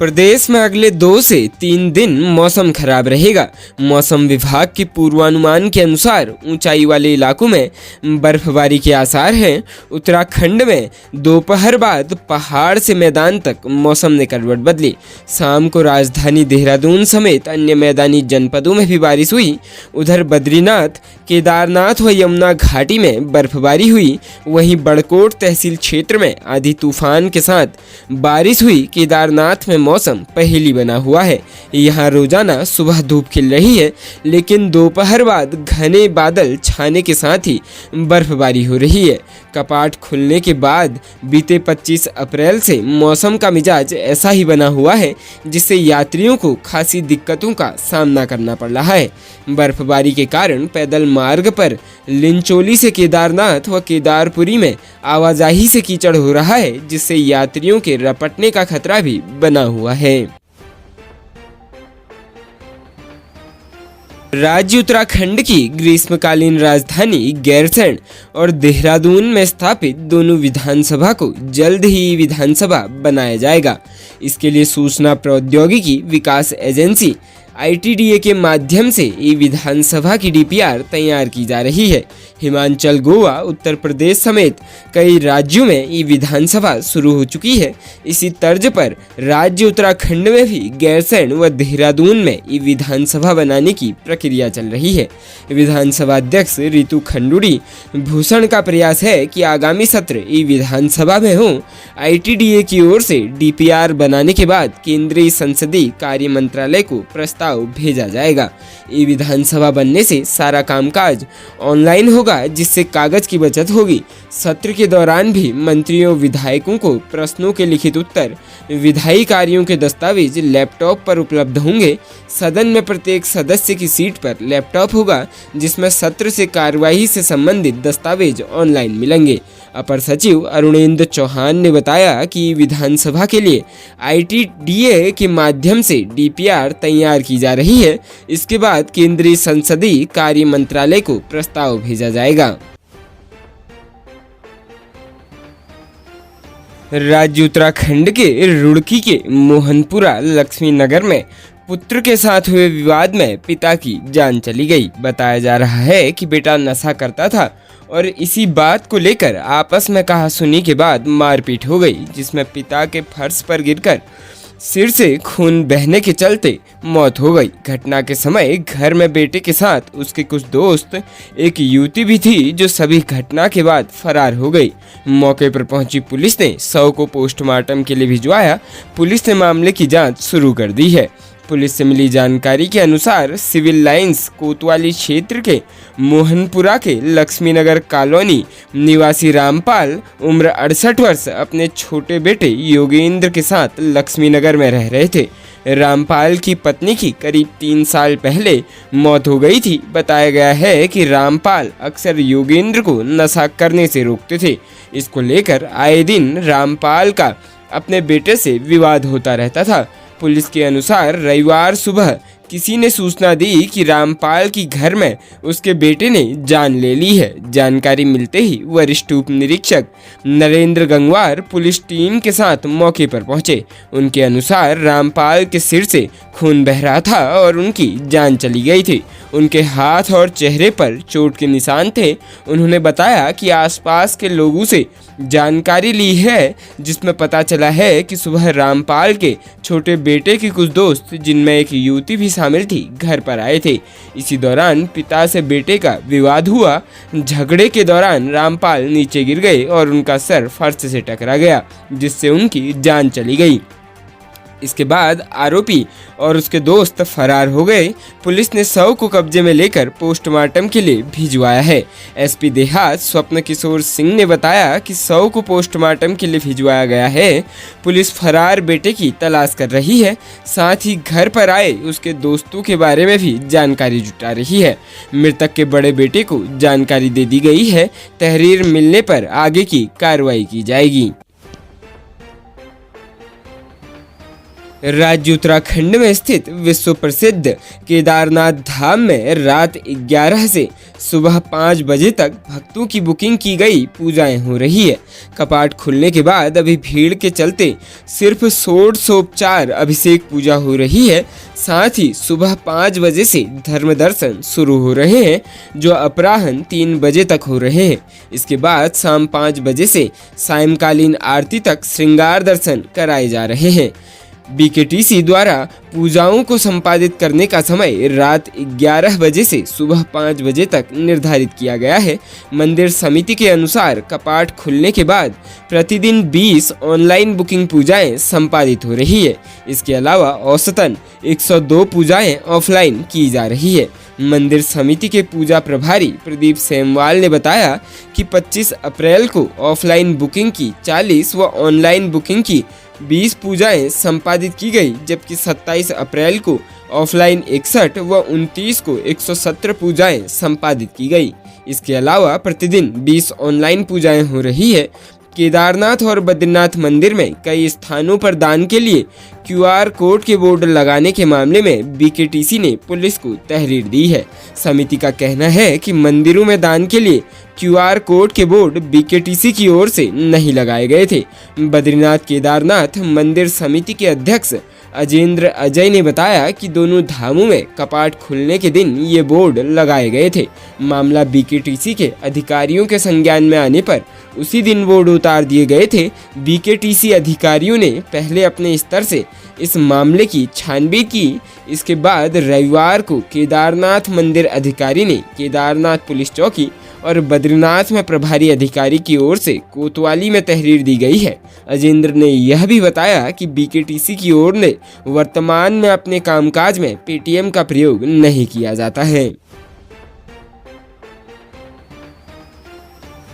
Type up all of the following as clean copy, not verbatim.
प्रदेश में अगले 2 से 3 दिन मौसम खराब रहेगा। मौसम विभाग के पूर्वानुमान के अनुसार ऊंचाई वाले इलाकों में बर्फबारी के आसार हैं। उत्तराखंड में दोपहर बाद पहाड़ से मैदान तक मौसम ने करवट बदली। शाम को राजधानी देहरादून समेत अन्य मैदानी जनपदों में भी बारिश हुई। उधर बद्रीनाथ, केदारनाथ व यमुना घाटी में बर्फबारी हुई। वहीं बड़कोट तहसील क्षेत्र में आंधी तूफान के साथ बारिश हुई। केदारनाथ में मौसम पहेली बना हुआ है। यहाँ रोजाना सुबह धूप खिल रही है, लेकिन दोपहर बाद घने बादल छाने के साथ ही बर्फबारी हो रही है। कपाट खुलने के बाद बीते 25 अप्रैल से मौसम का मिजाज ऐसा ही बना हुआ है, जिससे यात्रियों को खासी दिक्कतों का सामना करना पड़ रहा है। बर्फबारी के कारण पैदल मार्ग पर लिंचोली से केदारनाथ व केदारपुरी में आवाजाही से कीचड़ हो रहा है, जिससे यात्रियों के रपटने का खतरा भी बना हुआ है। राज्य उत्तराखंड की ग्रीष्मकालीन राजधानी गैरसैंण और देहरादून में स्थापित दोनों विधानसभा को जल्द ही विधानसभा बनाया जाएगा। इसके लिए सूचना प्रौद्योगिकी विकास एजेंसी ITDA के माध्यम से ये विधानसभा की DPR तैयार की जा रही है। हिमाचल, गोवा, उत्तर प्रदेश समेत कई राज्यों में ये विधानसभा शुरू हो चुकी है। इसी तर्ज पर राज्य उत्तराखंड में भी गैरसैंण व देहरादून में ये विधानसभा बनाने की प्रक्रिया चल रही है। विधानसभा अध्यक्ष रितु खंडूड़ी भूषण का प्रयास है कि आगामी सत्र ये विधानसभा में हो। ITDA की ओर से DPR बनाने के बाद केंद्रीय संसदीय कार्य मंत्रालय को प्रस्ताव भेजा जाएगा। ये विधानसभा बनने से सारा कामकाज ऑनलाइन होगा, जिससे कागज की बचत होगी। सत्र के दौरान भी मंत्रियों विधायकों को प्रश्नों के लिखित उत्तर, विधायी कार्यों के दस्तावेज लैपटॉप पर उपलब्ध होंगे। सदन में प्रत्येक सदस्य की सीट पर लैपटॉप होगा, जिसमें सत्र से कार्यवाही से संबंधित दस्तावेज ऑनलाइन मिलेंगे। अपर सचिव अरुणेंद्र चौहान ने बताया कि विधानसभा के लिए ITDA के माध्यम से DPR तैयार की जा रही है। इसके बाद केंद्रीय संसदीय कार्य मंत्रालय को प्रस्ताव भेजा जाएगा। राज्य उत्तराखंड के रुड़की के मोहनपुरा लक्ष्मी नगर में पुत्र के साथ हुए विवाद में पिता की जान चली गई। बताया जा रहा है कि बेटा नशा करता था और इसी बात को लेकर आपस में कहासुनी के बाद मारपीट हो गई, जिसमें पिता के फर्श पर गिरकर सिर से खून बहने के चलते मौत हो गई। घटना के समय घर में बेटे के साथ उसके कुछ दोस्त, एक युवती भी थी, जो सभी घटना के बाद फरार हो गई। मौके पर पहुंची पुलिस ने शव को पोस्टमार्टम के लिए भिजवाया। पुलिस ने मामले की जांच शुरू कर दी है। पुलिस से मिली जानकारी के अनुसार सिविल लाइंस कोतवाली क्षेत्र के मोहनपुरा के लक्ष्मी नगर कॉलोनी निवासी रामपाल उम्र 68 वर्ष अपने छोटे बेटे योगेंद्र के साथ लक्ष्मी नगर में रह रहे थे। रामपाल की पत्नी की करीब 3 साल पहले मौत हो गई थी। बताया गया है कि रामपाल अक्सर योगेंद्र को नशा करने से रोकते थे। इसको लेकर आए दिन रामपाल का अपने बेटे से विवाद होता रहता था। पुलिस के अनुसार रविवार सुबह किसी ने सूचना दी कि रामपाल की घर में उसके बेटे ने जान ले ली है। जानकारी मिलते ही वरिष्ठ उप निरीक्षक नरेंद्र गंगवार पुलिस टीम के साथ मौके पर पहुंचे। उनके अनुसार रामपाल के सिर से खून बह रहा था और उनकी जान चली गई थी। उनके हाथ और चेहरे पर चोट के निशान थे। उन्होंने बताया कि आसपास के लोगों से जानकारी ली है, जिसमें पता चला है कि सुबह रामपाल के छोटे बेटे के कुछ दोस्त, जिनमें एक युवती भी शामिल थी, घर पर आए थे। इसी दौरान पिता से बेटे का विवाद हुआ। झगड़े के दौरान रामपाल नीचे गिर गए और उनका सर फर्श से टकरा गया, जिससे उनकी जान चली गई। इसके बाद आरोपी और उसके दोस्त फरार हो गए। पुलिस ने शव को कब्जे में लेकर पोस्टमार्टम के लिए भिजवाया है। SP देहात स्वप्न किशोर सिंह ने बताया कि शव को पोस्टमार्टम के लिए भिजवाया गया है। पुलिस फरार बेटे की तलाश कर रही है। साथ ही घर पर आए उसके दोस्तों के बारे में भी जानकारी जुटा रही है। मृतक के बड़े बेटे को जानकारी दे दी गई है। तहरीर मिलने पर आगे की कार्रवाई की जाएगी। राज्य उत्तराखंड में स्थित विश्व प्रसिद्ध केदारनाथ धाम में रात 11 से सुबह 5 बजे तक भक्तों की बुकिंग की गई पूजाएं हो रही है। कपाट खुलने के बाद अभी भीड़ के चलते सिर्फ षोडशोपचार अभिषेक पूजा हो रही है। साथ ही सुबह 5 बजे से धर्म दर्शन शुरू हो रहे हैं, जो अपराह्न 3 बजे तक हो रहे हैं। इसके बाद शाम 5 बजे से सायंकालीन आरती तक श्रृंगार दर्शन कराए जा रहे हैं। बीकेटीसी द्वारा पूजाओं को संपादित करने का समय रात 11 बजे से सुबह 5 बजे तक निर्धारित किया गया है। मंदिर समिति के अनुसार कपाट खुलने के बाद प्रतिदिन 20 ऑनलाइन बुकिंग पूजाएं संपादित हो रही है। इसके अलावा औसतन 102 पूजाएं ऑफलाइन की जा रही है। मंदिर समिति के पूजा प्रभारी प्रदीप सेमवाल ने बताया कि 25 अप्रैल को ऑफलाइन बुकिंग की 40 व ऑनलाइन बुकिंग की 20 पूजाएं संपादित की गई, जबकि 27 अप्रैल को ऑफलाइन 61 व 29 को 117 पूजाएं संपादित की गई। इसके अलावा प्रतिदिन 20 ऑनलाइन पूजाएं हो रही है। केदारनाथ और बद्रीनाथ मंदिर में कई स्थानों पर दान के लिए QR कोड के बोर्ड लगाने के मामले में बीकेटीसी ने पुलिस को तहरीर दी है। समिति का कहना है कि मंदिरों में दान के लिए QR कोड के बोर्ड बीकेटीसी की ओर से नहीं लगाए गए थे। बद्रीनाथ केदारनाथ मंदिर समिति के अध्यक्ष अजेंद्र अजय ने बताया कि दोनों धामों में कपाट खुलने के दिन ये बोर्ड लगाए गए थे। मामला बीकेटीसी के अधिकारियों के संज्ञान में आने पर उसी दिन बोर्ड उतार दिए गए थे। बीकेटीसी अधिकारियों ने पहले अपने स्तर से इस मामले की छानबीन की। इसके बाद रविवार को केदारनाथ मंदिर अधिकारी ने केदारनाथ पुलिस चौकी और बद्रीनाथ में प्रभारी अधिकारी की ओर से कोतवाली में तहरीर दी गई है। अजेंद्र ने यह भी बताया कि बीकेटीसी की ओर ने वर्तमान में अपने कामकाज में पेटीएम का प्रयोग नहीं किया जाता है।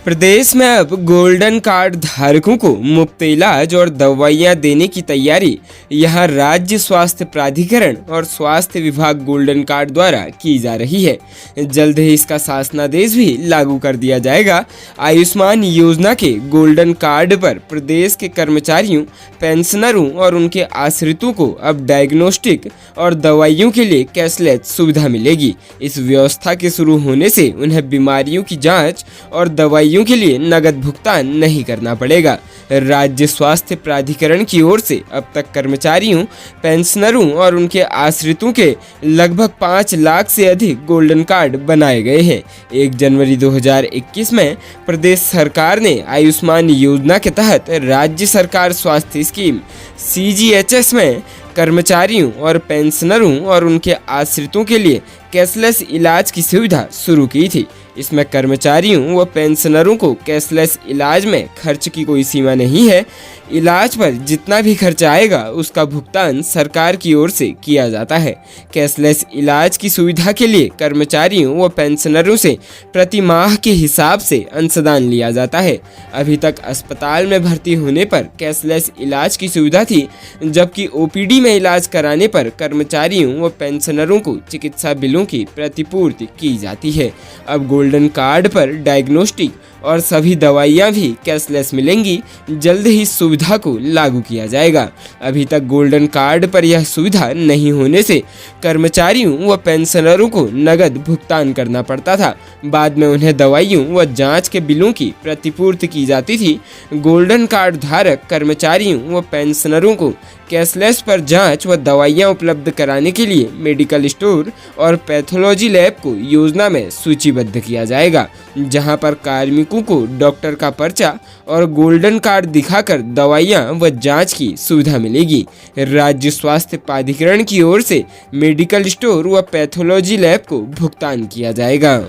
प्रदेश में अब गोल्डन कार्ड धारकों को मुफ्त इलाज और दवाइयां देने की तैयारी यहां राज्य स्वास्थ्य प्राधिकरण और स्वास्थ्य विभाग गोल्डन कार्ड द्वारा की जा रही है। जल्द ही इसका शासनादेश भी लागू कर दिया जाएगा। आयुष्मान योजना के गोल्डन कार्ड पर प्रदेश के कर्मचारियों, पेंशनरों और उनके आश्रितों को अब डायग्नोस्टिक और दवाइयों के लिए कैशलेस सुविधा मिलेगी। इस व्यवस्था के शुरू होने से उन्हें बीमारियों की जाँच और दवाइयों के लिए नगद भुगतान नहीं करना पड़ेगा। राज्य स्वास्थ्य प्राधिकरण की ओर से अब तक कर्मचारियों, पेंशनरों और उनके आश्रितों के लगभग 5 लाख से अधिक गोल्डन कार्ड बनाए गए हैं। 1 जनवरी 2021 में प्रदेश सरकार ने आयुष्मान योजना के तहत राज्य सरकार स्वास्थ्य स्कीम CGHS में कर्मचारियों और पेंशनरों और उनके आश्रितों के लिए कैशलेस इलाज की सुविधा शुरू की थी। इसमें कर्मचारियों व पेंशनरों को कैशलेस इलाज में खर्च की कोई सीमा नहीं है। इलाज पर जितना भी खर्च आएगा उसका भुगतान सरकार की ओर से किया जाता है। कैशलेस इलाज की सुविधा के लिए कर्मचारियों व पेंशनरों से प्रति माह के हिसाब से अंशदान लिया जाता है। अभी तक अस्पताल में भर्ती होने पर कैशलेस इलाज की सुविधा थी, जबकि OPD में इलाज कराने पर कर्मचारियों व पेंशनरों को चिकित्सा बिलों की प्रतिपूर्ति की जाती है। अब गोल्डन कार्ड पर डायग्नोस्टिक और सभी दवाइयां भी कैशलेस मिलेंगी। जल्द ही सुविधा को लागू किया जाएगा। अभी तक गोल्डन कार्ड पर यह सुविधा नहीं होने से कर्मचारियों व पेंशनरों को नगद भुगतान करना पड़ता था। बाद में उन्हें दवाइयों व जांच के बिलों की प्रतिपूर्ति की जाती थी। गोल्डन कार्ड धारक कर्मचारियों व पेंशनरों को कैशलेस पर जांच व दवाइयां उपलब्ध कराने के लिए मेडिकल स्टोर और पैथोलॉजी लैब को योजना में सूचीबद्ध किया जाएगा, जहां पर कार्मिकों को डॉक्टर का पर्चा और गोल्डन कार्ड दिखाकर दवाइयां व जांच की सुविधा मिलेगी। राज्य स्वास्थ्य प्राधिकरण की ओर से मेडिकल स्टोर व पैथोलॉजी लैब को भुगतान किया जाएगा।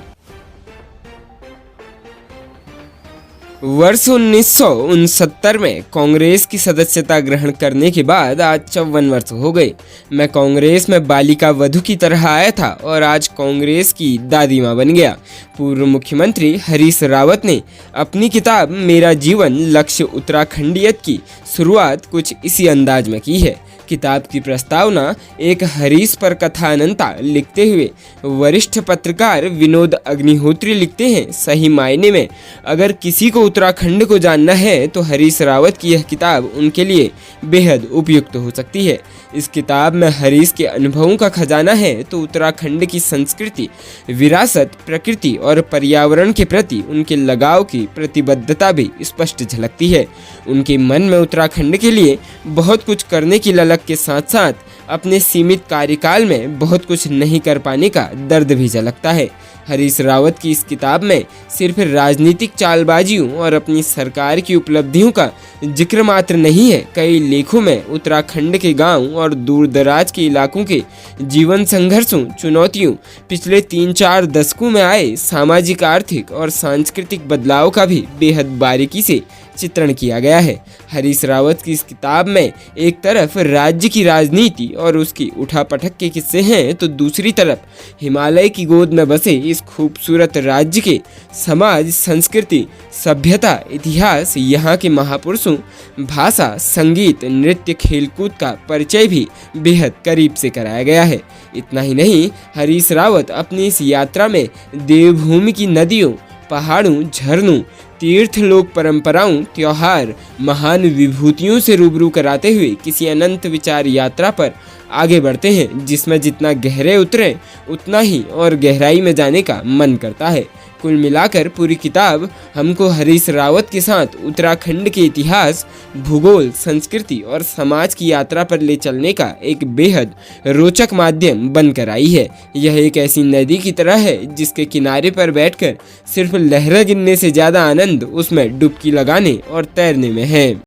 वर्ष 1969 में कांग्रेस की सदस्यता ग्रहण करने के बाद आज 54 वर्ष हो गए। मैं कांग्रेस में बालिका वधू की तरह आया था और आज कांग्रेस की दादी माँ बन गया। पूर्व मुख्यमंत्री हरीश रावत ने अपनी किताब मेरा जीवन लक्ष्य उत्तराखंडियत की शुरुआत कुछ इसी अंदाज में की है। किताब की प्रस्तावना एक हरीश पर कथानंता लिखते हुए वरिष्ठ पत्रकार विनोद अग्निहोत्री लिखते हैं, सही मायने में अगर किसी को उत्तराखंड को जानना है तो हरीश रावत की यह किताब उनके लिए बेहद उपयुक्त हो सकती है। इस किताब में हरीश के अनुभवों का खजाना है तो उत्तराखंड की संस्कृति, विरासत, प्रकृति और पर्यावरण के प्रति उनके लगाव की प्रतिबद्धता भी स्पष्ट झलकती है। उनके मन में उत्तराखंड के लिए बहुत कुछ करने की ललक के साथ साथ अपने सीमित कार्यकाल में बहुत कुछ नहीं कर पाने का दर्द भी झलकता है। हरीश रावत की इस किताब में सिर्फ राजनीतिक चालबाजियों और अपनी सरकार की उपलब्धियों का जिक्र मात्र नहीं है, कई लेखों में उत्तराखंड के गांव और दूर दराज के इलाकों के जीवन संघर्षों, चुनौतियों, पिछले 3-4 दशकों में आए सामाजिक, आर्थिक और सांस्कृतिक बदलाव का भी बेहद बारीकी से चित्रण किया गया है। हरीश रावत की इस किताब में एक तरफ राज्य की राजनीति और उसकी उठापटक के किस्से हैं तो दूसरी तरफ हिमालय की गोद में बसे इस खूबसूरत राज्य के समाज, संस्कृति, सभ्यता, इतिहास, यहाँ के महापुरुषों, भाषा, संगीत, नृत्य, खेलकूद का परिचय भी बेहद करीब से कराया गया है। इतना ही नहीं, हरीश रावत अपनी इस यात्रा में देवभूमि की नदियों, पहाड़ों, झरनों, तीर्थ, लोक परंपराओं, त्योहार, महान विभूतियों से रूबरू कराते हुए किसी अनंत विचार यात्रा पर आगे बढ़ते हैं, जिसमें जितना गहरे उतरे उतना ही और गहराई में जाने का मन करता है। कुल मिलाकर पूरी किताब हमको हरीश रावत के साथ उत्तराखंड के इतिहास, भूगोल, संस्कृति और समाज की यात्रा पर ले चलने का एक बेहद रोचक माध्यम बनकर आई है। यह एक ऐसी नदी की तरह है जिसके किनारे पर बैठकर सिर्फ लहरें गिनने से ज़्यादा आनंद उसमें डुबकी लगाने और तैरने में है।